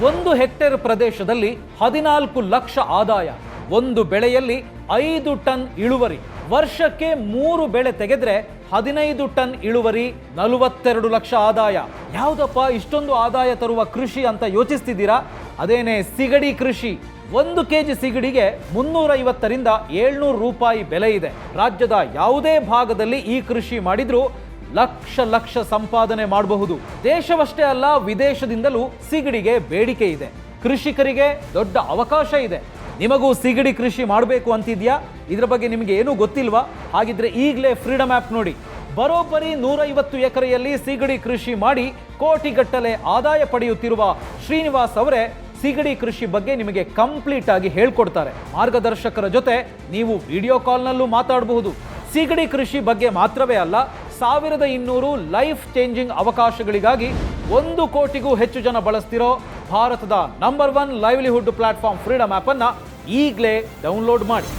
1 hectare ಪ್ರದೇಶದಲ್ಲಿ 14 ಲಕ್ಷ ಆದಾಯ, ಒಂದು ಬೆಳೆಯಲ್ಲಿ 5 ಟನ್ ಇಳುವರಿ, ವರ್ಷಕ್ಕೆ 3 ಬೆಳೆ ತೆಗೆದ್ರೆ 15 ಟನ್ ಇಳುವರಿ, 42 ಲಕ್ಷ ಆದಾಯ. ಯಾವುದಪ್ಪ ಇಷ್ಟೊಂದು ಆದಾಯ ತರುವ ಕೃಷಿ ಅಂತ ಯೋಚಿಸ್ತಿದ್ದೀರಾ? ಅದೇನೇ ಸಿಗಡಿ ಕೃಷಿ. 1 ಕೆಜಿ ಸಿಗಡಿಗೆ 350ರಿಂದ 700 ರೂಪಾಯಿ ಬೆಲೆ ಇದೆ. ರಾಜ್ಯದ ಯಾವುದೇ ಭಾಗದಲ್ಲಿ ಈ ಕೃಷಿ ಮಾಡಿದ್ರೂ ಲಕ್ಷ ಸಂಪಾದನೆ ಮಾಡಬಹುದು. ದೇಶವಷ್ಟೇ ಅಲ್ಲ, ವಿದೇಶದಿಂದಲೂ ಸಿಗಡಿಗೆ ಬೇಡಿಕೆ ಇದೆ. ಕೃಷಿಕರಿಗೆ ದೊಡ್ಡ ಅವಕಾಶ ಇದೆ. ನಿಮಗೂ ಸಿಗಡಿ ಕೃಷಿ ಮಾಡಬೇಕು ಅಂತಿದ್ಯಾ? ಇದರ ಬಗ್ಗೆ ನಿಮಗೆ ಏನೂ ಗೊತ್ತಿಲ್ವಾ? ಹಾಗಿದ್ರೆ ಈಗಲೇ ಫ್ರೀಡಮ್ ಆ್ಯಪ್ ನೋಡಿ. ಬರೋಬ್ಬರಿ 150 ಎಕರೆಯಲ್ಲಿ ಸಿಗಡಿ ಕೃಷಿ ಮಾಡಿ ಕೋಟಿಗಟ್ಟಲೆ ಆದಾಯ ಪಡೆಯುತ್ತಿರುವ ಶ್ರೀನಿವಾಸ್ ಅವರೇ ಸಿಗಡಿ ಕೃಷಿ ಬಗ್ಗೆ ನಿಮಗೆ ಕಂಪ್ಲೀಟ್ ಆಗಿ ಹೇಳ್ಕೊಡ್ತಾರೆ. ಮಾರ್ಗದರ್ಶಕರ ಜೊತೆ ನೀವು ವಿಡಿಯೋ ಕಾಲ್ನಲ್ಲೂ ಮಾತಾಡಬಹುದು. ಸಿಗಡಿ ಕೃಷಿ ಬಗ್ಗೆ ಮಾತ್ರವೇ ಅಲ್ಲ, 1200 ಲೈಫ್ ಚೇಂಜಿಂಗ್ ಅವಕಾಶಗಳಿಗಾಗಿ 1 ಕೋಟಿಗೂ ಹೆಚ್ಚು ಜನ ಬಳಸ್ತಿರೋ ಭಾರತದ number 1 livelihood platform freedom app ಅನ್ನು ಈಗಲೇ ಡೌನ್ಲೋಡ್ ಮಾಡಿ.